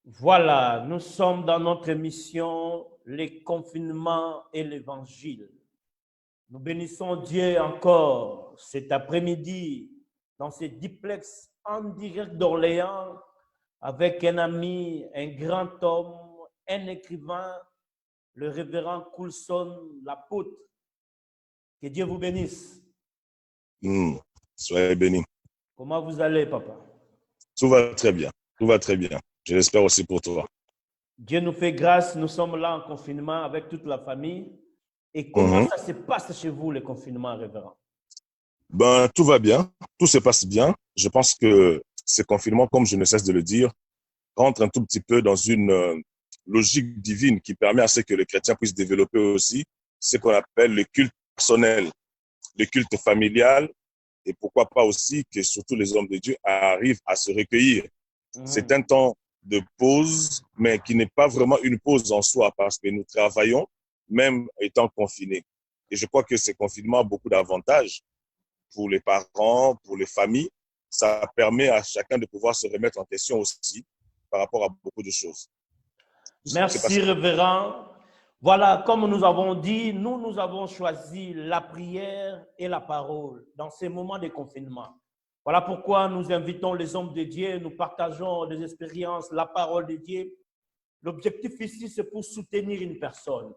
Voilà, nous sommes dans notre émission Les confinements et l'Évangile. Nous bénissons Dieu encore cet après-midi dans ce duplex en direct d'Orléans avec un ami, un grand homme, un écrivain, le révérend Coulson, l'apôtre. Que Dieu vous bénisse. Soyez bénis. Comment vous allez, papa? Tout va très bien. Tout va très bien. Je l'espère aussi pour toi. Dieu nous fait grâce. Nous sommes là en confinement avec toute la famille. Et comment ça se passe chez vous, le confinement, révérend? Tout va bien. Tout se passe bien. Je pense que ce confinement, comme je ne cesse de le dire, rentre un tout petit peu dans une logique divine qui permet à ce que les chrétiens puissent développer aussi ce qu'on appelle le culte personnel, le culte familial, et pourquoi pas aussi que surtout les hommes de Dieu arrivent à se recueillir. C'est un temps de pause, mais qui n'est pas vraiment une pause en soi parce que nous travaillons, même étant confinés. Et je crois que ce confinement a beaucoup d'avantages pour les parents, pour les familles. Ça permet à chacun de pouvoir se remettre en question aussi par rapport à beaucoup de choses. Merci, révérend. Voilà, comme nous avons dit, nous avons choisi la prière et la parole dans ces moments de confinement. Voilà pourquoi nous invitons les hommes de Dieu, nous partageons des expériences, la parole de Dieu. L'objectif ici, c'est pour soutenir une personne,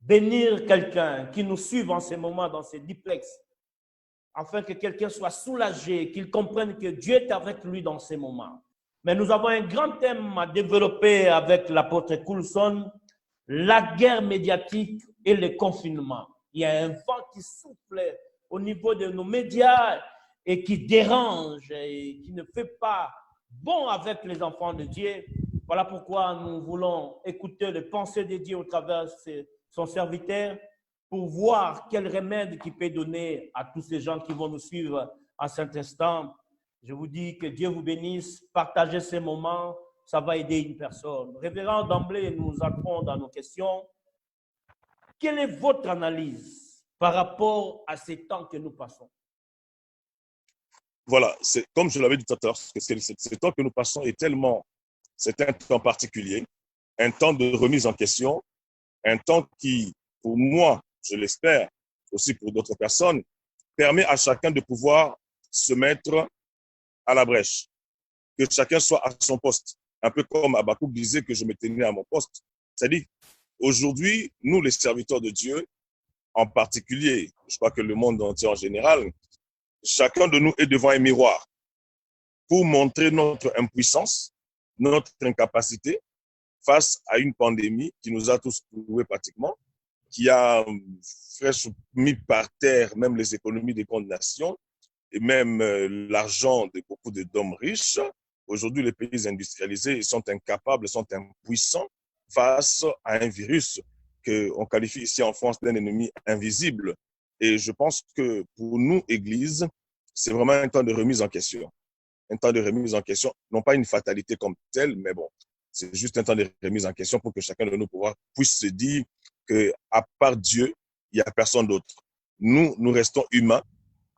bénir quelqu'un qui nous suive en ces moments, dans ces duplex, afin que quelqu'un soit soulagé, qu'il comprenne que Dieu est avec lui dans ces moments. Mais nous avons un grand thème à développer avec l'apôtre Coulson, la guerre médiatique et le confinement. Il y a un vent qui souffle au niveau de nos médias et qui dérange et qui ne fait pas bon avec les enfants de Dieu. Voilà pourquoi nous voulons écouter les pensées de Dieu au travers de son serviteur pour voir quel remède qu'il peut donner à tous ces gens qui vont nous suivre en cet instant. Je vous dis que Dieu vous bénisse, partagez ces moments, ça va aider une personne. Révérend, d'emblée, nous entrons dans nos questions. Quelle est votre analyse par rapport à ces temps que nous passons? Voilà, c'est comme je l'avais dit tout à l'heure, ce temps que nous passons est tellement, c'est un temps particulier, un temps de remise en question, un temps qui, pour moi, je l'espère, aussi pour d'autres personnes, permet à chacun de pouvoir se mettre à la brèche, que chacun soit à son poste. Un peu comme Habakkuk disait que je me tenais à mon poste. C'est-à-dire, aujourd'hui, nous, les serviteurs de Dieu, en particulier, je crois que le monde entier en général, chacun de nous est devant un miroir pour montrer notre impuissance, notre incapacité face à une pandémie qui nous a tous cloués pratiquement, qui a fraîchement mis par terre même les économies des grandes nations et même l'argent de beaucoup d'hommes riches. Aujourd'hui, les pays industrialisés sont incapables, sont impuissants face à un virus qu'on qualifie ici en France d'un ennemi invisible. Et je pense que pour nous, Église, c'est vraiment un temps de remise en question. Un temps de remise en question, non pas une fatalité comme telle, mais bon, c'est juste un temps de remise en question pour que chacun de nous puisse se dire qu'à part Dieu, il n'y a personne d'autre. Nous restons humains,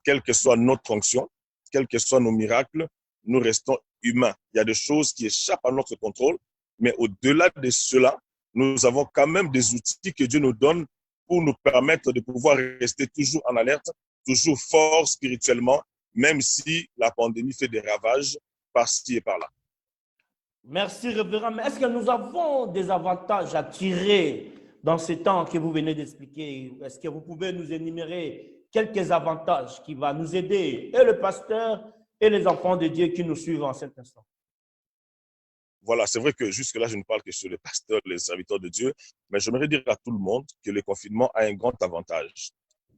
quelle que soit notre fonction, quels que soient nos miracles, nous restons humains. Il y a des choses qui échappent à notre contrôle, mais au-delà de cela, nous avons quand même des outils que Dieu nous donne pour nous permettre de pouvoir rester toujours en alerte, toujours fort spirituellement, même si la pandémie fait des ravages par-ci et par-là. Merci, révérend. Mais est-ce que nous avons des avantages à tirer dans ces temps que vous venez d'expliquer? Est-ce que vous pouvez nous énumérer quelques avantages qui vont nous aider, et le pasteur et les enfants de Dieu qui nous suivent en cet instant? Voilà, c'est vrai que jusque-là, je ne parle que sur les pasteurs, les serviteurs de Dieu, mais j'aimerais dire à tout le monde que le confinement a un grand avantage.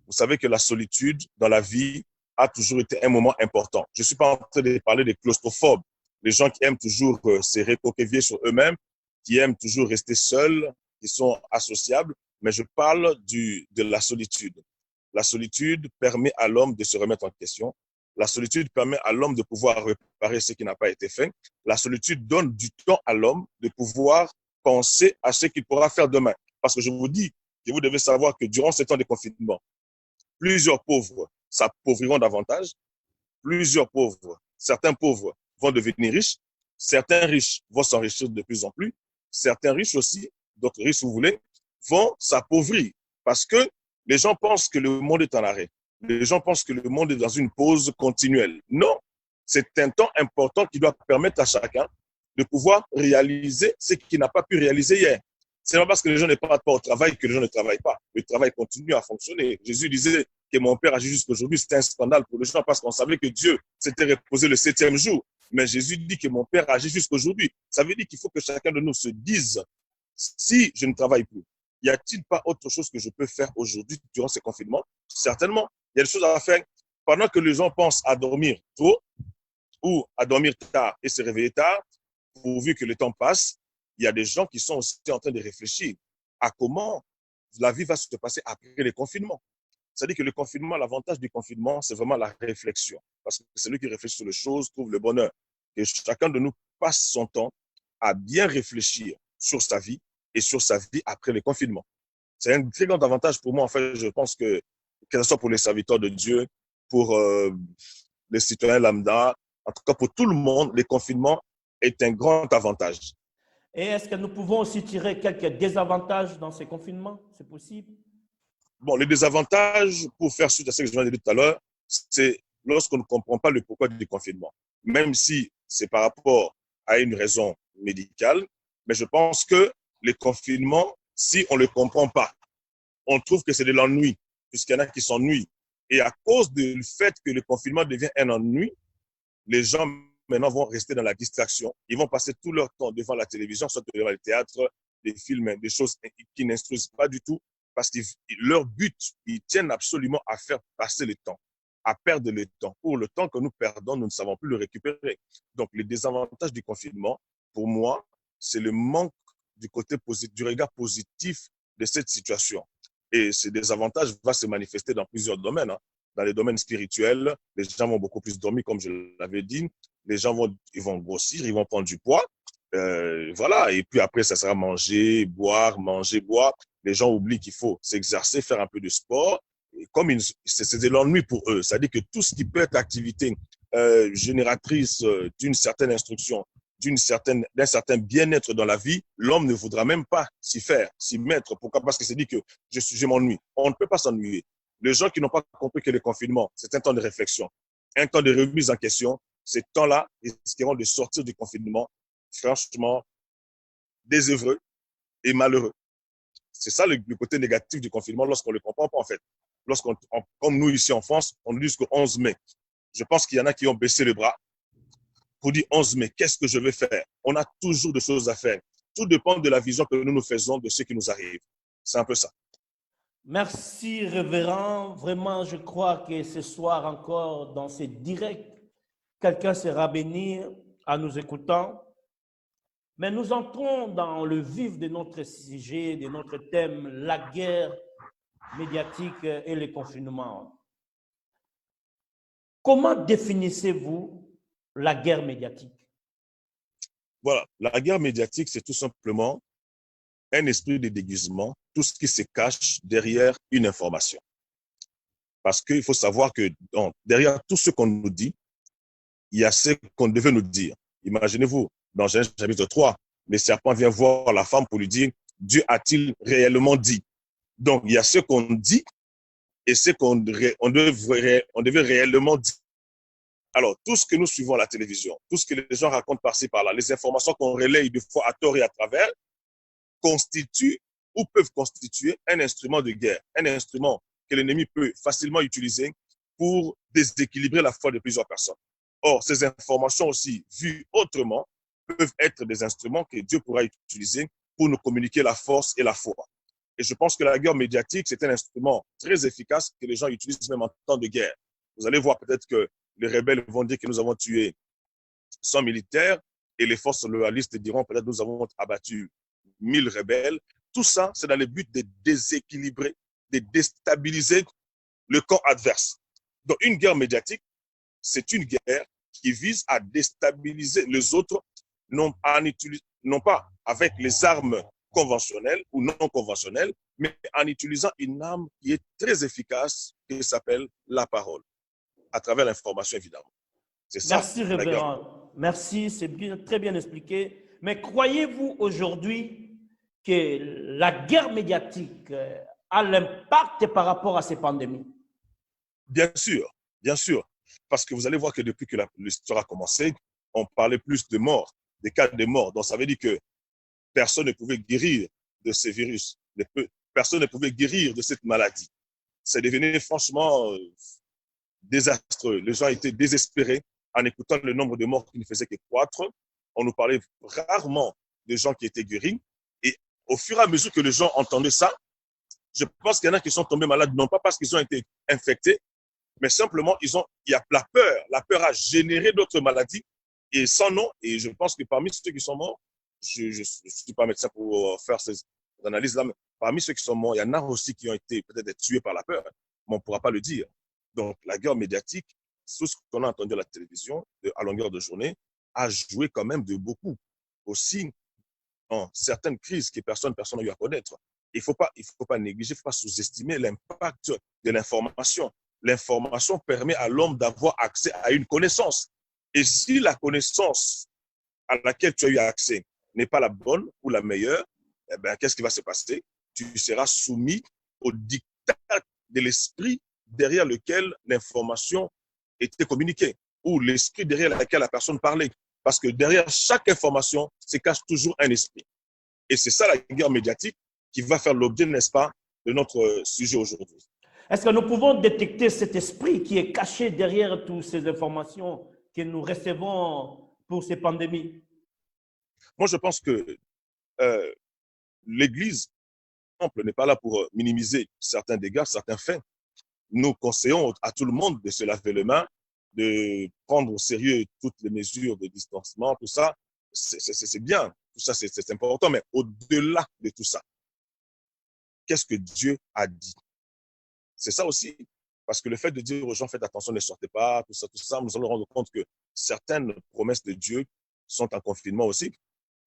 Vous savez que la solitude dans la vie a toujours été un moment important. Je ne suis pas en train de parler des claustrophobes, les gens qui aiment toujours se recroqueviller sur eux-mêmes, qui aiment toujours rester seuls, qui sont associables, mais je parle de la solitude. La solitude permet à l'homme de se remettre en question. La solitude permet à l'homme de pouvoir réparer ce qui n'a pas été fait. La solitude donne du temps à l'homme de pouvoir penser à ce qu'il pourra faire demain. Parce que je vous dis que vous devez savoir que durant ce temps de confinement, plusieurs pauvres s'appauvriront davantage. Plusieurs pauvres, certains pauvres vont devenir riches certains riches vont s'enrichir de plus en plus, certains riches aussi, d'autres riches, si vous voulez, vont s'appauvrir parce que les gens pensent que le monde est en arrêt. Les gens pensent que le monde est dans une pause continuelle. Non, c'est un temps important qui doit permettre à chacun de pouvoir réaliser ce qu'il n'a pas pu réaliser hier. C'est pas parce que les gens ne partent pas au travail que les gens ne travaillent pas. Le travail continue à fonctionner. Jésus disait que mon Père agit jusqu'aujourd'hui. C'était un scandale pour les gens parce qu'on savait que Dieu s'était reposé le 7e jour. Mais Jésus dit que mon Père agit jusqu'aujourd'hui. Ça veut dire qu'il faut que chacun de nous se dise, si je ne travaille plus, y a-t-il pas autre chose que je peux faire aujourd'hui durant ce confinement? Certainement. Il y a des choses à faire. Pendant que les gens pensent à dormir tôt ou à dormir tard et se réveiller tard, pourvu que le temps passe, il y a des gens qui sont aussi en train de réfléchir à comment la vie va se passer après le confinement. C'est-à-dire que le confinement, l'avantage du confinement, c'est vraiment la réflexion. Parce que celui qui réfléchit sur les choses trouve le bonheur. Et chacun de nous passe son temps à bien réfléchir sur sa vie et sur sa vie après le confinement. C'est un très grand avantage pour moi. En fait, je pense que ce soit pour les serviteurs de Dieu, pour les citoyens lambda, en tout cas pour tout le monde, le confinement est un grand avantage. Et est-ce que nous pouvons aussi tirer quelques désavantages dans ces confinements? C'est possible? Bon, les désavantages, pour faire suite à ce que je viens de dire tout à l'heure, c'est lorsqu'on ne comprend pas le pourquoi du confinement. Même si c'est par rapport à une raison médicale, mais je pense que le confinement, si on ne le comprend pas, on trouve que c'est de l'ennui, puisqu'il y en a qui s'ennuient. Et à cause du fait que le confinement devient un ennui, les gens maintenant vont rester dans la distraction. Ils vont passer tout leur temps devant la télévision, soit devant le théâtre, des films, des choses qui n'instruisent pas du tout, parce que leur but, ils tiennent absolument à faire passer le temps, à perdre le temps. Pour le temps que nous perdons, nous ne savons plus le récupérer. Donc, les désavantages du confinement, pour moi, c'est le manque du côté positif, du regard positif de cette situation. Et ces désavantages vont se manifester dans plusieurs domaines. Dans les domaines spirituels, les gens vont beaucoup plus dormir, comme je l'avais dit. Les gens ils vont grossir, ils vont prendre du poids. Voilà. Et puis après, ça sera manger, boire, manger, boire. Les gens oublient qu'il faut s'exercer, faire un peu de sport. Et comme c'est de l'ennui pour eux. C'est-à-dire que tout ce qui peut être activité génératrice d'une certaine instruction, d'un certain bien-être dans la vie, l'homme ne voudra même pas s'y mettre. Pourquoi? Parce que c'est dit que je m'ennuie. On ne peut pas s'ennuyer. Les gens qui n'ont pas compris que le confinement, c'est un temps de réflexion, un temps de remise en question, ces temps-là risqueront de sortir du confinement, franchement, désœuvreux et malheureux. C'est ça le côté négatif du confinement lorsqu'on ne le comprend pas, en fait. Comme nous, ici en France, on nous dit jusqu'au 11 mai. Je pense qu'il y en a qui ont baissé les bras pour dire 11 mai, qu'est-ce que je vais faire? On a toujours des choses à faire. Tout dépend de la vision que nous nous faisons de ce qui nous arrive. C'est un peu ça. Merci, révérend. Vraiment, je crois que ce soir encore, dans ces directs, quelqu'un sera béni en nous écoutant. Mais nous entrons dans le vif de notre sujet, de notre thème, la guerre médiatique et le confinement. Comment définissez-vous la guerre médiatique? Voilà, la guerre médiatique, c'est tout simplement un esprit de déguisement, tout ce qui se cache derrière une information. Parce qu'il faut savoir que derrière tout ce qu'on nous dit, il y a ce qu'on devait nous dire. Imaginez-vous, dans Genèse chapitre 3, le serpent vient voir la femme pour lui dire, Dieu a-t-il réellement dit? Donc, il y a ce qu'on dit et ce qu'on devait réellement dire. Alors, tout ce que nous suivons à la télévision, tout ce que les gens racontent par-ci, par-là, les informations qu'on relaye de fois à tort et à travers, constituent ou peuvent constituer un instrument de guerre, un instrument que l'ennemi peut facilement utiliser pour déséquilibrer la foi de plusieurs personnes. Or, ces informations aussi, vues autrement, peuvent être des instruments que Dieu pourra utiliser pour nous communiquer la force et la foi. Et je pense que la guerre médiatique, c'est un instrument très efficace que les gens utilisent même en temps de guerre. Vous allez voir peut-être que les rebelles vont dire que nous avons tué 100 militaires et les forces loyalistes diront peut-être que nous avons abattu 1000 rebelles. Tout ça, c'est dans le but de déséquilibrer, de déstabiliser le camp adverse. Donc, une guerre médiatique, c'est une guerre qui vise à déstabiliser les autres, non pas avec les armes conventionnelles ou non conventionnelles, mais en utilisant une arme qui est très efficace, qui s'appelle la parole, à travers l'information, évidemment. C'est ça. Merci, révérend. Merci, c'est très bien expliqué. Mais croyez-vous aujourd'hui que la guerre médiatique a l'impact par rapport à ces pandémies? Bien sûr. Parce que vous allez voir que depuis que l'histoire a commencé, on parlait plus de morts, des cas de morts. Donc ça veut dire que personne ne pouvait guérir de ces virus. Personne ne pouvait guérir de cette maladie. C'est devenu franchement désastreux. Les gens étaient désespérés en écoutant le nombre de morts qui ne faisait que croître. On nous parlait rarement de gens qui étaient guéris. Et au fur et à mesure que les gens entendaient ça, je pense qu'il y en a qui sont tombés malades, non pas parce qu'ils ont été infectés, mais simplement, il y a la peur. La peur a généré d'autres maladies et sans nom. Et je pense que parmi ceux qui sont morts, je ne suis pas médecin pour faire ces analyses-là, mais parmi ceux qui sont morts, il y en a aussi qui ont été peut-être tués par la peur, mais on ne pourra pas le dire. Donc, la guerre médiatique, tout ce qu'on a entendu à la télévision à longueur de journée, a joué quand même de beaucoup. Aussi, en certaines crises que personne n'a eu à connaître. Il ne faut pas négliger, il ne faut pas sous-estimer l'impact de l'information. L'information permet à l'homme d'avoir accès à une connaissance. Et si la connaissance à laquelle tu as eu accès n'est pas la bonne ou la meilleure, eh bien, qu'est-ce qui va se passer? Tu seras soumis au diktat de l'esprit derrière lequel l'information était communiquée ou l'esprit derrière lequel la personne parlait. Parce que derrière chaque information se cache toujours un esprit. Et c'est ça la guerre médiatique qui va faire l'objet, n'est-ce pas, de notre sujet aujourd'hui. Est-ce que nous pouvons détecter cet esprit qui est caché derrière toutes ces informations que nous recevons pour ces pandémies? Moi, je pense que l'Église, par exemple, n'est pas là pour minimiser certains dégâts, certains faits. Nous conseillons à tout le monde de se laver les mains, de prendre au sérieux toutes les mesures de distancement, tout ça. C'est bien, tout ça, c'est important. Mais au-delà de tout ça, qu'est-ce que Dieu a dit? C'est ça aussi. Parce que le fait de dire aux gens, faites attention, ne sortez pas, tout ça, nous allons rendre compte que certaines promesses de Dieu sont en confinement aussi.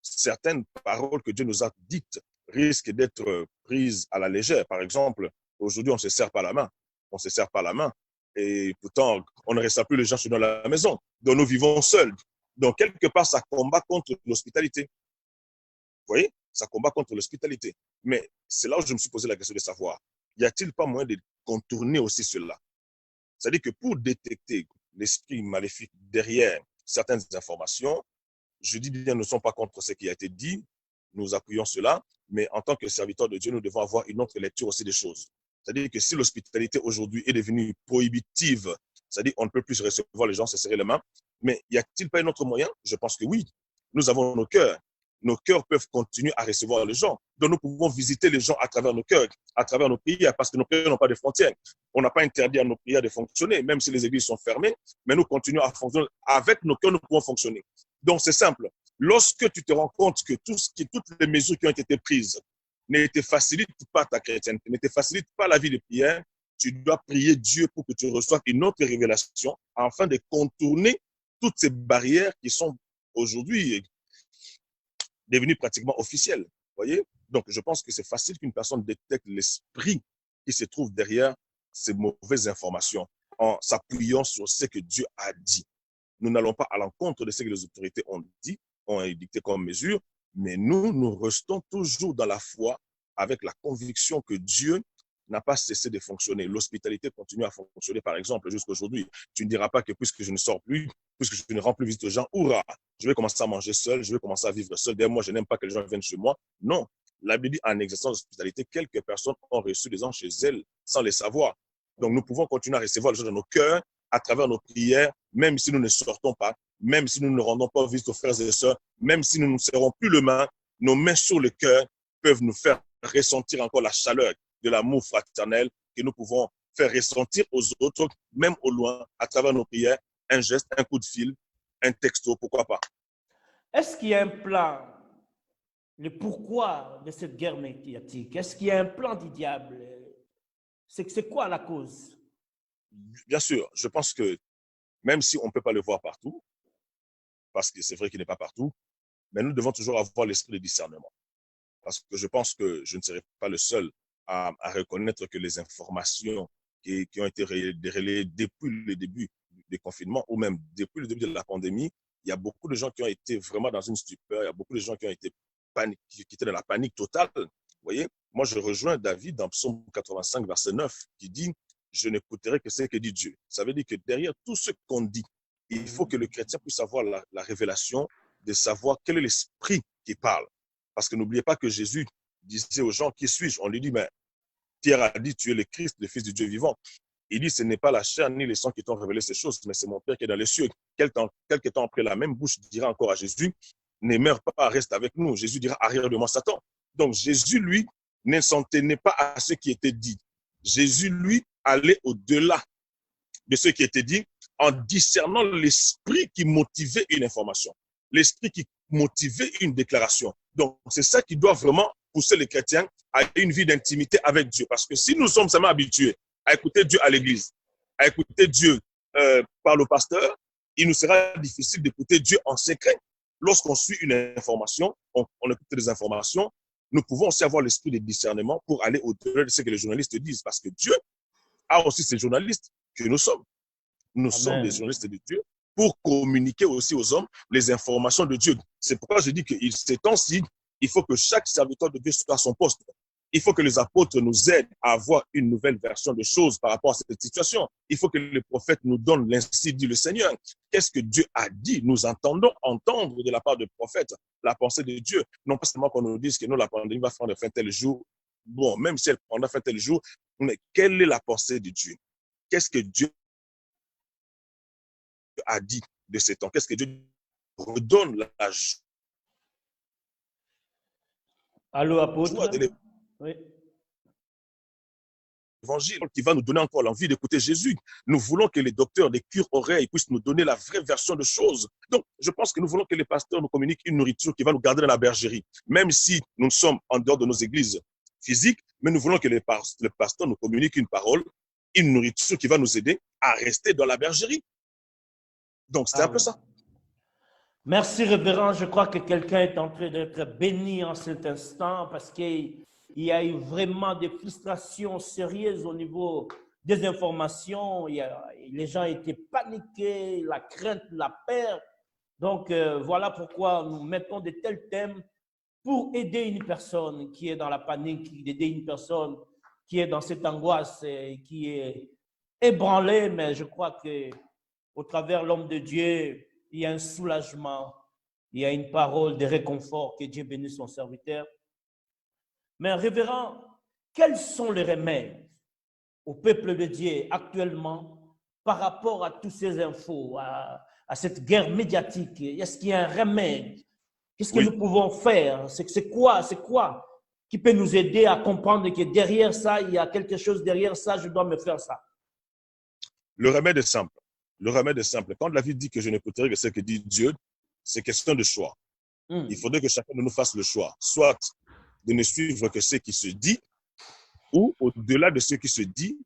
Certaines paroles que Dieu nous a dites risquent d'être prises à la légère. Par exemple, aujourd'hui, on ne se serre pas la main. On ne se serre pas la main. Et pourtant, on ne reste plus les gens chez nous à la maison. Donc, nous vivons seuls. Donc, quelque part, ça combat contre l'hospitalité. Vous voyez? Ça combat contre l'hospitalité. Mais c'est là où je me suis posé la question de savoir, y a-t-il pas moyen de contourner aussi cela? C'est-à-dire que pour détecter l'esprit maléfique derrière certaines informations, je dis bien, nous ne sommes pas contre ce qui a été dit, nous appuyons cela, mais en tant que serviteurs de Dieu, nous devons avoir une autre lecture aussi des choses. C'est-à-dire que si l'hospitalité aujourd'hui est devenue prohibitive, c'est-à-dire qu'on ne peut plus recevoir les gens, se serrer les mains, mais y a-t-il pas un autre moyen? Je pense que oui. Nous avons nos cœurs. Nos cœurs peuvent continuer à recevoir les gens. Donc nous pouvons visiter les gens à travers nos cœurs, à travers nos prières, parce que nos prières n'ont pas de frontières. On n'a pas interdit à nos prières de fonctionner, même si les églises sont fermées, mais nous continuons à fonctionner. Avec nos cœurs, nous pouvons fonctionner. Donc c'est simple. Lorsque tu te rends compte que toutes les mesures qui ont été prises ne te facilitent pas ta chrétienté, ne te facilitent pas la vie de prière, tu dois prier Dieu pour que tu reçoives une autre révélation afin de contourner toutes ces barrières qui sont aujourd'hui devenues pratiquement officielles. Voyez? Donc, je pense que c'est facile qu'une personne détecte l'esprit qui se trouve derrière ces mauvaises informations en s'appuyant sur ce que Dieu a dit. Nous n'allons pas à l'encontre de ce que les autorités ont dit, ont édicté comme mesure, mais nous restons toujours dans la foi avec la conviction que Dieu n'a pas cessé de fonctionner. L'hospitalité continue à fonctionner, par exemple, jusqu'à aujourd'hui. Tu ne diras pas que puisque je ne sors plus, puisque je ne rends plus visite aux gens, hurrah, je vais commencer à manger seul, je vais commencer à vivre seul. D'ailleurs, moi, je n'aime pas que les gens viennent chez moi. Non. La Bible dit, en exerçant l'hospitalité, quelques personnes ont reçu des gens chez elles sans les savoir. Donc, nous pouvons continuer à recevoir les gens dans nos cœurs, à travers nos prières, même si nous ne sortons pas, même si nous ne rendons pas visite aux frères et sœurs, même si nous ne serrons plus les mains, nos mains sur le cœur peuvent nous faire ressentir encore la chaleur de l'amour fraternel que nous pouvons faire ressentir aux autres, même au loin, à travers nos prières, un geste, un coup de fil, un texto, pourquoi pas. Est-ce qu'il y a un plan, le pourquoi de cette guerre médiatique? Est-ce qu'il y a un plan du diable? C'est quoi la cause? Bien sûr, je pense que même si on ne peut pas le voir partout, parce que c'est vrai qu'il n'est pas partout, mais nous devons toujours avoir l'esprit de discernement. Parce que je pense que je ne serai pas le seul à reconnaître que les informations qui ont été relayées depuis le début du confinement ou même depuis le début de la pandémie, il y a beaucoup de gens qui ont été vraiment dans une stupeur, il y a beaucoup de gens qui ont été qui étaient dans la panique totale. Vous voyez, moi je rejoins David dans Psaume 85, verset 9, qui dit « Je n'écouterai que ce que dit Dieu ». Ça veut dire que derrière tout ce qu'on dit, il faut que le chrétien puisse avoir la révélation de savoir quel est l'esprit qui parle. Parce que n'oubliez pas que Jésus disait aux gens, qui suis-je? On lui dit, mais Pierre a dit, tu es le Christ, le Fils du Dieu vivant. Il dit, ce n'est pas la chair ni les sangs qui t'ont révélé ces choses, mais c'est mon Père qui est dans les cieux. Quelque temps après, la même bouche dira encore à Jésus, ne meurs pas, reste avec nous. Jésus dira, arrière de moi, Satan. Donc Jésus, lui, ne s'en tenait pas à ce qui était dit. Jésus, lui, allait au-delà de ce qui était dit en discernant l'esprit qui motivait une information, l'esprit qui motivait une déclaration. Donc, c'est ça qui doit vraiment pousser les chrétiens à une vie d'intimité avec Dieu. Parce que si nous sommes seulement habitués à écouter Dieu à l'église, à écouter Dieu par le pasteur, il nous sera difficile d'écouter Dieu en secret. Lorsqu'on suit une information, on écoute des informations, nous pouvons aussi avoir l'esprit de discernement pour aller au-delà de ce que les journalistes disent. Parce que Dieu a aussi ces journalistes que nous sommes. Nous sommes des journalistes de Dieu pour communiquer aussi aux hommes les informations de Dieu. C'est pourquoi je dis que ces temps-ci, il faut que chaque serviteur de Dieu soit à son poste. Il faut que les apôtres nous aident à avoir une nouvelle version de choses par rapport à cette situation. Il faut que les prophètes nous donnent l'ainsi dit le Seigneur. Qu'est-ce que Dieu a dit? Nous entendons entendre de la part de prophètes la pensée de Dieu. Non pas seulement qu'on nous dise que nous, la pandémie va prendre fin tel jour. Bon, même si elle prendra fin tel jour, mais quelle est la pensée de Dieu? Qu'est-ce que Dieu a dit de ces temps? Qu'est-ce que Dieu redonne la joie? Allô, apôtre? Oui. L'évangile qui va nous donner encore l'envie d'écouter Jésus. Nous voulons que les docteurs des cure-oreilles puissent nous donner la vraie version de choses. Donc, je pense que nous voulons que les pasteurs nous communiquent une nourriture qui va nous garder dans la bergerie, même si nous sommes en dehors de nos églises physiques, mais nous voulons que les pasteurs nous communiquent une parole, une nourriture qui va nous aider à rester dans la bergerie. Donc, c'est un peu ça. Merci, révérend. Je crois que quelqu'un est en train d'être béni en cet instant parce qu'il y a eu vraiment des frustrations sérieuses au niveau des informations. Les gens étaient paniqués, la crainte, la peur. Donc, voilà pourquoi nous mettons de tels thèmes pour aider une personne qui est dans la panique, aider une personne qui est dans cette angoisse, qui est ébranlée. Mais je crois qu'au travers de l'homme de Dieu, il y a un soulagement, il y a une parole de réconfort, que Dieu bénisse son serviteur. Mais révérend, quels sont les remèdes au peuple de Dieu actuellement par rapport à toutes ces infos, à cette guerre médiatique? Est-ce qu'il y a un remède? Qu'est-ce que nous pouvons faire? C'est quoi qui peut nous aider à comprendre que derrière ça, il y a quelque chose derrière ça, je dois me faire ça? Le remède est simple. Le remède est simple. Quand David dit que je n'écouterai que ce que dit Dieu, c'est question de choix. Il faudrait que chacun de nous fasse le choix, soit de ne suivre que ce qui se dit, ou au-delà de ce qui se dit,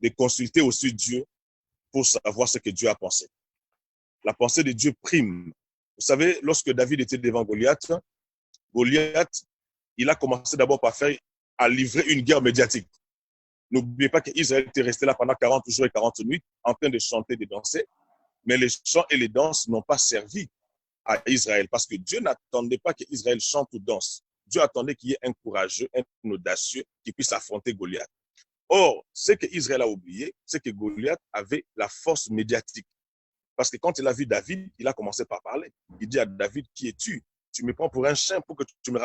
de consulter aussi Dieu pour savoir ce que Dieu a pensé. La pensée de Dieu prime. Vous savez, lorsque David était devant Goliath, il a commencé d'abord à livrer une guerre médiatique. N'oubliez pas qu'Israël était resté là pendant 40 jours et 40 nuits en train de chanter, de danser. Mais les chants et les danses n'ont pas servi à Israël parce que Dieu n'attendait pas qu'Israël chante ou danse. Dieu attendait qu'il y ait un courageux, un audacieux qui puisse affronter Goliath. Or, ce qu'Israël a oublié, c'est que Goliath avait la force médiatique. Parce que quand il a vu David, il a commencé par parler. Il dit à David, qui es-tu? Tu me prends pour un chien pour que tu me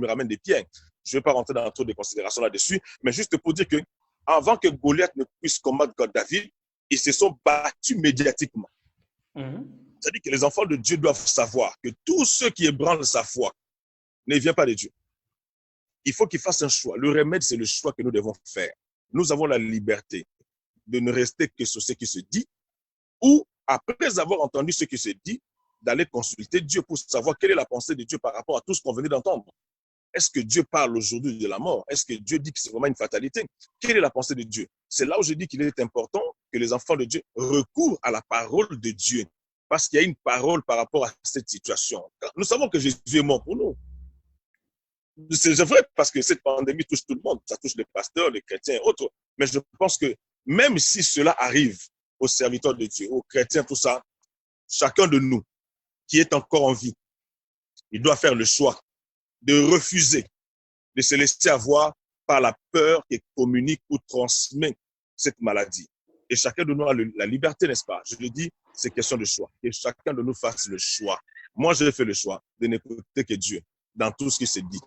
ramènes des pierres. Je ne vais pas rentrer dans trop de considérations là-dessus, mais juste pour dire que avant que Goliath ne puisse combattre David, ils se sont battus médiatiquement. C'est-à-dire que les enfants de Dieu doivent savoir que tous ceux qui ébranlent sa foi ne viennent pas de Dieu. Il faut qu'ils fassent un choix. Le remède, c'est le choix que nous devons faire. Nous avons la liberté de ne rester que sur ce qui se dit ou, après avoir entendu ce qui se dit, d'aller consulter Dieu pour savoir quelle est la pensée de Dieu par rapport à tout ce qu'on venait d'entendre. Est-ce que Dieu parle aujourd'hui de la mort? Est-ce que Dieu dit que c'est vraiment une fatalité? Quelle est la pensée de Dieu? C'est là où je dis qu'il est important que les enfants de Dieu recourent à la parole de Dieu. Parce qu'il y a une parole par rapport à cette situation. Nous savons que Jésus est mort pour nous. C'est vrai parce que cette pandémie touche tout le monde. Ça touche les pasteurs, les chrétiens et autres. Mais je pense que même si cela arrive aux serviteurs de Dieu, aux chrétiens, tout ça, chacun de nous qui est encore en vie, il doit faire le choix de refuser, de se laisser avoir par la peur qui communique ou transmet cette maladie. Et chacun de nous a la liberté, n'est-ce pas? Je le dis, c'est question de choix. Que chacun de nous fasse le choix. Moi, j'ai fait le choix de n'écouter que Dieu dans tout ce qui se dit.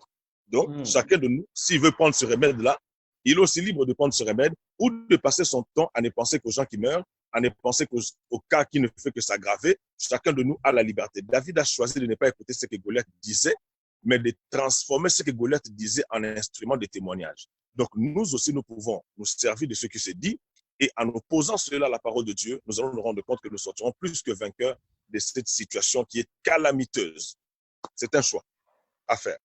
Donc, chacun de nous, s'il veut prendre ce remède-là, il est aussi libre de prendre ce remède ou de passer son temps à ne penser qu'aux gens qui meurent, à ne penser qu'au cas qui ne fait que s'aggraver. Chacun de nous a la liberté. David a choisi de ne pas écouter ce que Goliath disait, mais de transformer ce que Goliath disait en un instrument de témoignage. Donc, nous aussi, nous pouvons nous servir de ce qui se dit et en opposant cela à la parole de Dieu, nous allons nous rendre compte que nous sortirons plus que vainqueurs de cette situation qui est calamiteuse. C'est un choix à faire.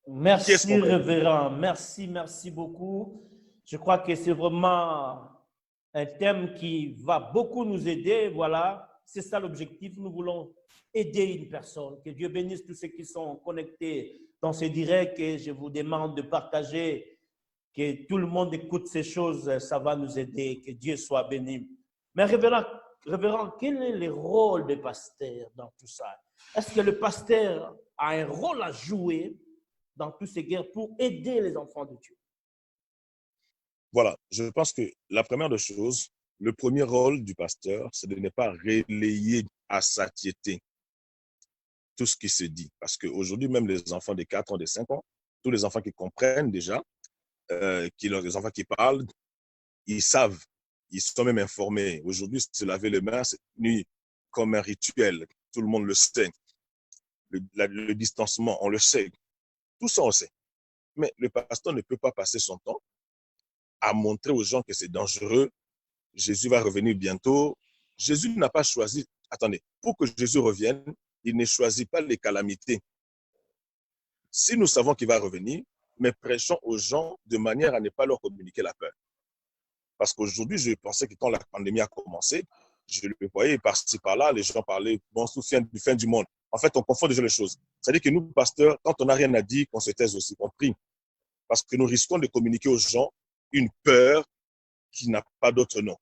Merci, révérend. Merci beaucoup. Je crois que c'est vraiment un thème qui va beaucoup nous aider. Voilà, c'est ça l'objectif. Nous voulons aider une personne. Que Dieu bénisse tous ceux qui sont connectés dans ce direct et je vous demande de partager, que tout le monde écoute ces choses, ça va nous aider. Que Dieu soit béni. Mais révérend, quel est le rôle des pasteurs dans tout ça? Est-ce que le pasteur a un rôle à jouer dans toutes ces guerres pour aider les enfants de Dieu? Voilà, je pense que la première des choses, le premier rôle du pasteur, c'est de ne pas relayer à satiété tout ce qui se dit. Parce qu'aujourd'hui, même les enfants de 4 ans, de 5 ans, tous les enfants qui comprennent déjà, les enfants qui parlent, ils savent, ils sont même informés. Aujourd'hui, se laver les mains, c'est devenu comme un rituel. Tout le monde le sait. Le distancement, on le sait. Tout ça, on sait. Mais le pasteur ne peut pas passer son temps à montrer aux gens que c'est dangereux. Jésus va revenir bientôt. Jésus n'a pas choisi, attendez, pour que Jésus revienne, il ne choisit pas les calamités. Si nous savons qu'il va revenir, mais prêchons aux gens de manière à ne pas leur communiquer la peur. Parce qu'aujourd'hui, je pensais que quand la pandémie a commencé, je le voyais par-ci, par-là, les gens parlaient, bon, du fin du monde. En fait, on confond déjà les choses. C'est-à-dire que nous, pasteurs, quand on n'a rien à dire, qu'on se taise aussi, qu'on prie. Parce que nous risquons de communiquer aux gens une peur qui n'a pas d'autre nom.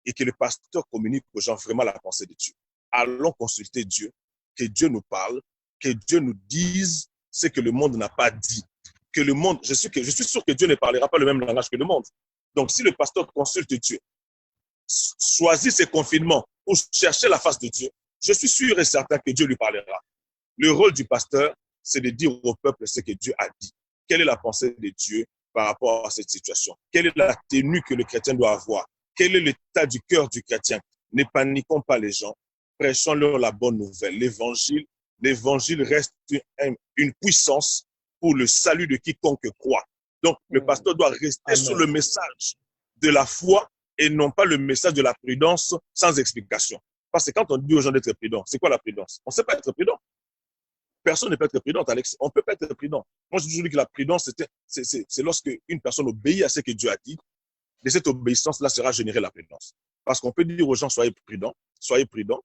Et que le pasteur communique aux gens vraiment la pensée de Dieu. Allons consulter Dieu, que Dieu nous parle, que Dieu nous dise ce que le monde n'a pas dit. Que le monde, je suis sûr que Dieu ne parlera pas le même langage que le monde. Donc, si le pasteur consulte Dieu, choisit ses confinements pour chercher la face de Dieu, je suis sûr et certain que Dieu lui parlera. Le rôle du pasteur, c'est de dire au peuple ce que Dieu a dit. Quelle est la pensée de Dieu par rapport à cette situation? Quelle est la tenue que le chrétien doit avoir? Quel est l'état du cœur du chrétien? Ne paniquons pas les gens, prêchons-leur la bonne nouvelle. L'évangile reste une puissance pour le salut de quiconque croit. Donc, le pasteur doit rester sur le message de la foi et non pas le message de la prudence sans explication. Parce que quand on dit aux gens d'être prudents, c'est quoi la prudence? On ne sait pas être prudent. Personne ne peut être prudent, Alex. On ne peut pas être prudent. Moi, je dis toujours que la prudence, c'est lorsque une personne obéit à ce que Dieu a dit. De cette obéissance-là sera générée la prudence. Parce qu'on peut dire aux gens, soyez prudents, soyez prudents.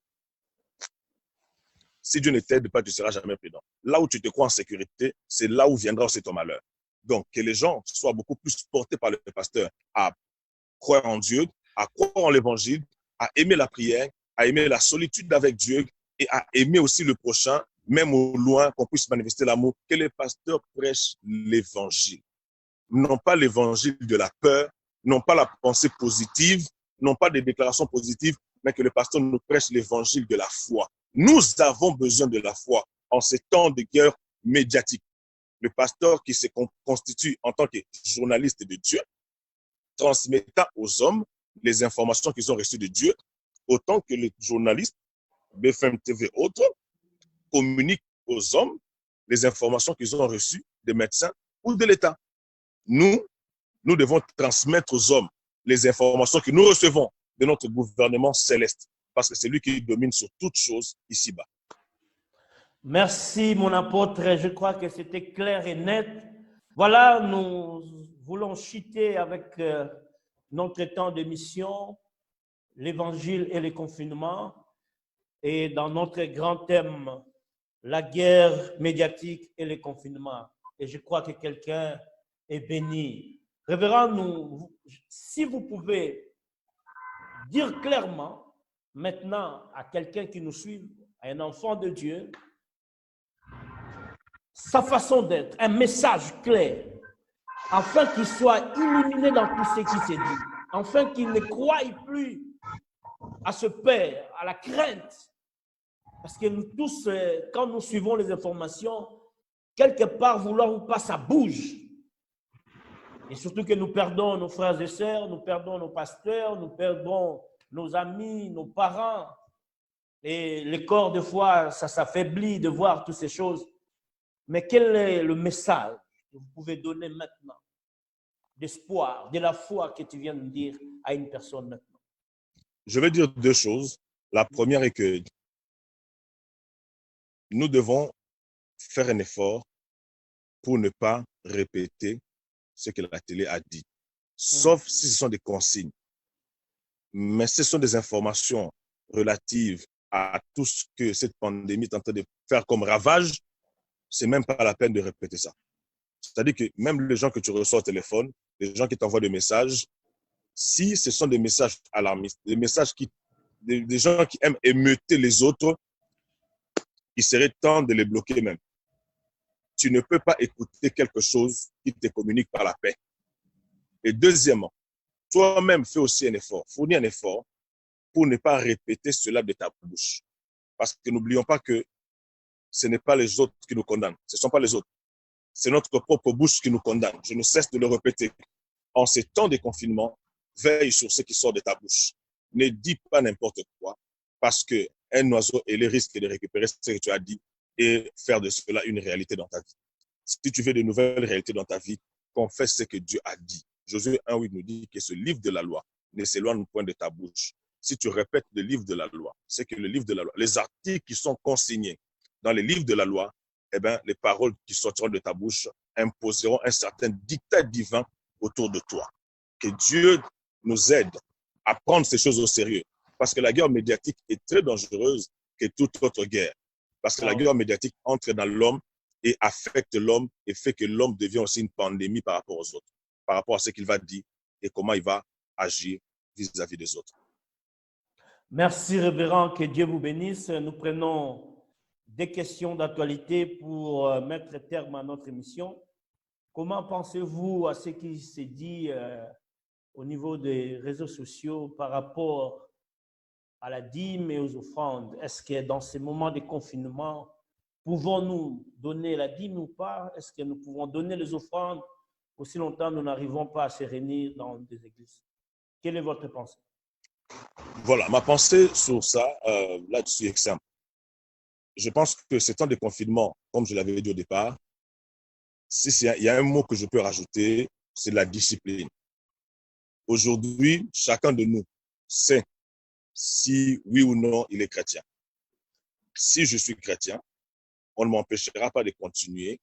Si Dieu ne t'aide pas, tu ne seras jamais prudent. Là où tu te crois en sécurité, c'est là où viendra aussi ton malheur. Donc, que les gens soient beaucoup plus portés par le pasteur à croire en Dieu, à croire en l'évangile, à aimer la prière, à aimer la solitude avec Dieu et à aimer aussi le prochain, même au loin, qu'on puisse manifester l'amour, que les pasteurs prêchent l'évangile. Non pas l'évangile de la peur, non pas la pensée positive, non pas des déclarations positives, mais que le pasteur nous prêche l'évangile de la foi. Nous avons besoin de la foi en ces temps de guerre médiatique. Le pasteur qui se constitue en tant que journaliste de Dieu, transmettant aux hommes les informations qu'ils ont reçues de Dieu, autant que les journalistes, BFM TV et autres, communiquent aux hommes les informations qu'ils ont reçues des médecins ou de l'État. Nous devons transmettre aux hommes les informations que nous recevons de notre gouvernement céleste, parce que c'est lui qui domine sur toutes choses ici-bas. Merci, mon apôtre. Je crois que c'était clair et net. Voilà, nous voulons chuter avec notre temps de mission, l'évangile et le confinement, et dans notre grand thème, la guerre médiatique et le confinement. Et je crois que quelqu'un est béni. Révérend, si vous pouvez dire clairement maintenant à quelqu'un qui nous suit, à un enfant de Dieu, sa façon d'être, un message clair, afin qu'il soit illuminé dans tout ce qui s'est dit, afin qu'il ne croie plus à ce Père, à la crainte. Parce que nous tous, quand nous suivons les informations, quelque part, vouloir ou pas, ça bouge. Et surtout que nous perdons nos frères et sœurs, nous perdons nos pasteurs, nous perdons nos amis, nos parents. Et le corps, des fois, ça s'affaiblit de voir toutes ces choses. Mais quel est le message que vous pouvez donner maintenant d'espoir, de la foi que tu viens de dire à une personne maintenant? Je vais dire deux choses. La première est que nous devons faire un effort pour ne pas répéter ce que la télé a dit, sauf si ce sont des consignes. Mais ce sont des informations relatives à tout ce que cette pandémie est en train de faire comme ravage. C'est même pas la peine de répéter ça. C'est-à-dire que même les gens que tu reçois au téléphone, les gens qui t'envoient des messages, si ce sont des messages alarmistes, des gens qui aiment émeuter les autres, il serait temps de les bloquer même. Tu ne peux pas écouter quelque chose qui te communique par la paix. Et deuxièmement, toi-même fais aussi un effort, fournis un effort pour ne pas répéter cela de ta bouche. Parce que n'oublions pas que ce n'est pas les autres qui nous condamnent. Ce ne sont pas les autres. C'est notre propre bouche qui nous condamne. Je ne cesse de le répéter. En ces temps de confinement, veille sur ce qui sort de ta bouche. Ne dis pas n'importe quoi parce qu'un oiseau a le risque de récupérer ce que tu as dit et faire de cela une réalité dans ta vie. Si tu veux de nouvelles réalités dans ta vie, confesse ce que Dieu a dit. Josué 1:8 nous dit que ce livre de la loi ne s'éloigne point de ta bouche. Si tu répètes le livre de la loi, c'est que le livre de la loi, les articles qui sont consignés dans les livres de la loi, eh bien, les paroles qui sortiront de ta bouche imposeront un certain dictat divin autour de toi. Que Dieu nous aide à prendre ces choses au sérieux. Parce que la guerre médiatique est très dangereuse que toute autre guerre. Parce que la guerre médiatique entre dans l'homme et affecte l'homme et fait que l'homme devient aussi une pandémie par rapport aux autres, par rapport à ce qu'il va dire et comment il va agir vis-à-vis des autres. Merci, révérend, que Dieu vous bénisse. Nous prenons des questions d'actualité pour mettre terme à notre émission. Comment pensez-vous à ce qui s'est dit au niveau des réseaux sociaux par rapport à la dîme et aux offrandes? Est-ce que dans ces moments de confinement, pouvons-nous donner la dîme ou pas? Est-ce que nous pouvons donner les offrandes aussi longtemps nous n'arrivons pas à se réunir dans des églises? Quelle est votre pensée? Voilà, ma pensée sur ça, là-dessus est simple. Je pense que ces temps de confinement, comme je l'avais dit au départ, il y a un mot que je peux rajouter, c'est la discipline. Aujourd'hui, chacun de nous sait si oui ou non il est chrétien. Si je suis chrétien, on ne m'empêchera pas de continuer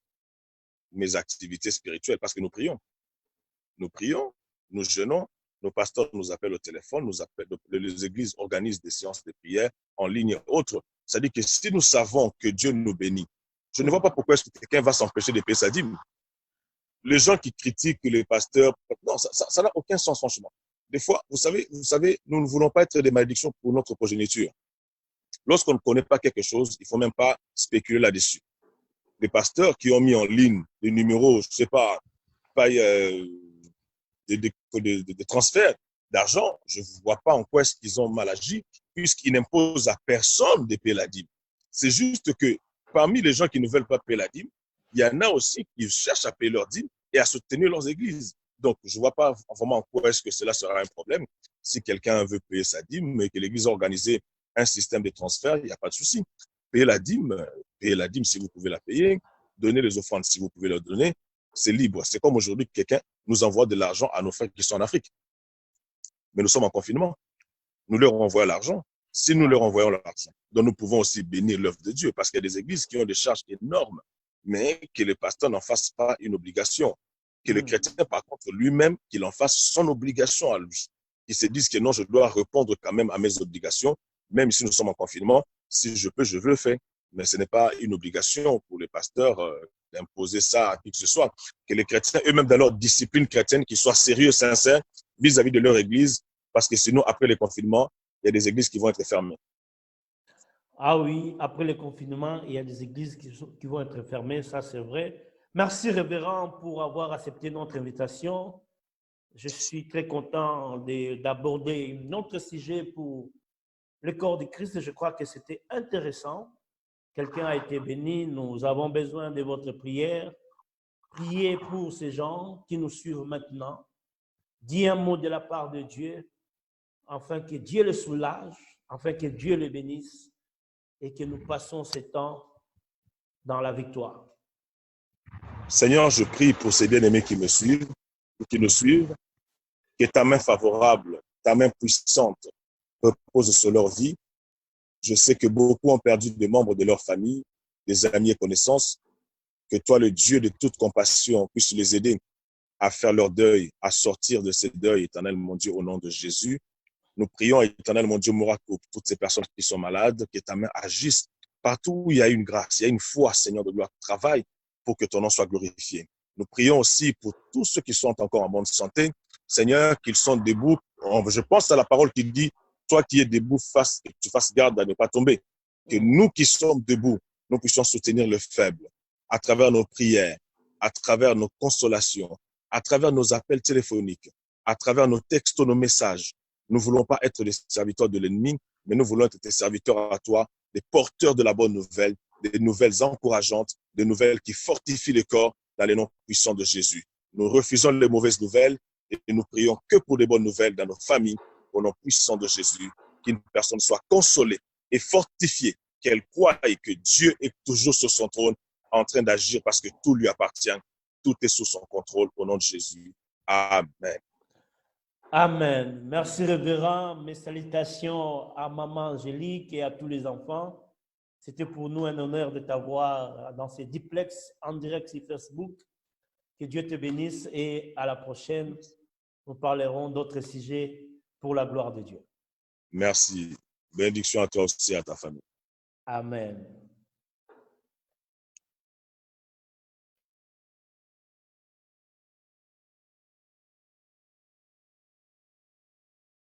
mes activités spirituelles parce que nous prions. Nous prions, nous jeûnons, nos pasteurs nous appellent au téléphone, les églises organisent des séances de prière en ligne et autres. C'est-à-dire que si nous savons que Dieu nous bénit, je ne vois pas pourquoi est-ce que quelqu'un va s'empêcher de payer sa dîme. Les gens qui critiquent les pasteurs, non, ça n'a aucun sens franchement. Des fois, vous savez, nous ne voulons pas être des malédictions pour notre progéniture. Lorsqu'on ne connaît pas quelque chose, il ne faut même pas spéculer là-dessus. Les pasteurs qui ont mis en ligne des numéros, je ne sais pas, de transfert d'argent, je ne vois pas en quoi est-ce qu'ils ont mal agi, puisqu'ils n'imposent à personne de payer la dîme. C'est juste que parmi les gens qui ne veulent pas payer la dîme, il y en a aussi qui cherchent à payer leur dîme et à soutenir leurs églises. Donc, je ne vois pas vraiment en quoi est-ce que cela sera un problème. Si quelqu'un veut payer sa dîme et que l'église a organisé un système de transfert, il n'y a pas de souci. Payez la dîme si vous pouvez la payer, donnez les offrandes si vous pouvez les donner, c'est libre. C'est comme aujourd'hui que quelqu'un nous envoie de l'argent à nos frères qui sont en Afrique. Mais nous sommes en confinement. Nous leur envoyons l'argent. Si nous leur envoyons l'argent, donc nous pouvons aussi bénir l'œuvre de Dieu parce qu'il y a des églises qui ont des charges énormes, mais que le pasteur n'en fasse pas une obligation. Que le chrétien, par contre, lui-même, qu'il en fasse son obligation à lui. Qu'il se dise que non, je dois répondre quand même à mes obligations, même si nous sommes en confinement. Si je peux, je veux le faire. Mais ce n'est pas une obligation pour les pasteurs d'imposer ça à qui que ce soit. Que les chrétiens, eux-mêmes, dans leur discipline chrétienne, qu'ils soient sérieux, sincères vis-à-vis de leur église, parce que sinon, après le confinement, il y a des églises qui vont être fermées. Ah oui, après le confinement, il y a des églises qui vont être fermées, ça c'est vrai. Merci, révérend, pour avoir accepté notre invitation. Je suis très content d'aborder un autre sujet pour le corps de Christ. Je crois que c'était intéressant. Quelqu'un a été béni. Nous avons besoin de votre prière. Priez pour ces gens qui nous suivent maintenant. Dis un mot de la part de Dieu, afin que Dieu le soulage, afin que Dieu le bénisse et que nous passons ces temps dans la victoire. Seigneur, je prie pour ces bien-aimés qui me suivent, qui nous suivent, que ta main favorable, ta main puissante repose sur leur vie. Je sais que beaucoup ont perdu des membres de leur famille, des amis et connaissances. Que toi, le Dieu de toute compassion, puisse les aider à faire leur deuil, à sortir de ces deuils, éternel mon Dieu, au nom de Jésus. Nous prions, éternel mon Dieu, pour toutes ces personnes qui sont malades, que ta main agisse partout où il y a une grâce, il y a une foi, Seigneur de gloire, travaille pour que ton nom soit glorifié. Nous prions aussi pour tous ceux qui sont encore en bonne santé, Seigneur, qu'ils sont debout. Je pense à la parole qui dit, toi qui es debout, que tu fasses garde à ne pas tomber. Que nous qui sommes debout, nous puissions soutenir le faible à travers nos prières, à travers nos consolations, à travers nos appels téléphoniques, à travers nos textos, nos messages. Nous ne voulons pas être des serviteurs de l'ennemi, mais nous voulons être des serviteurs à toi, des porteurs de la bonne nouvelle, des nouvelles encourageantes, des nouvelles qui fortifient le corps dans les noms puissants de Jésus. Nous refusons les mauvaises nouvelles et nous prions que pour les bonnes nouvelles dans nos familles, au nom puissant de Jésus, qu'une personne soit consolée et fortifiée, qu'elle croie et que Dieu est toujours sur son trône en train d'agir parce que tout lui appartient, tout est sous son contrôle au nom de Jésus. Amen. Amen. Merci, révérend. Mes salutations à maman Angélique et à tous les enfants. C'était pour nous un honneur de t'avoir dans ces duplex en direct sur Facebook. Que Dieu te bénisse et à la prochaine. Nous parlerons d'autres sujets pour la gloire de Dieu. Merci. Bénédiction à toi aussi et à ta famille. Amen.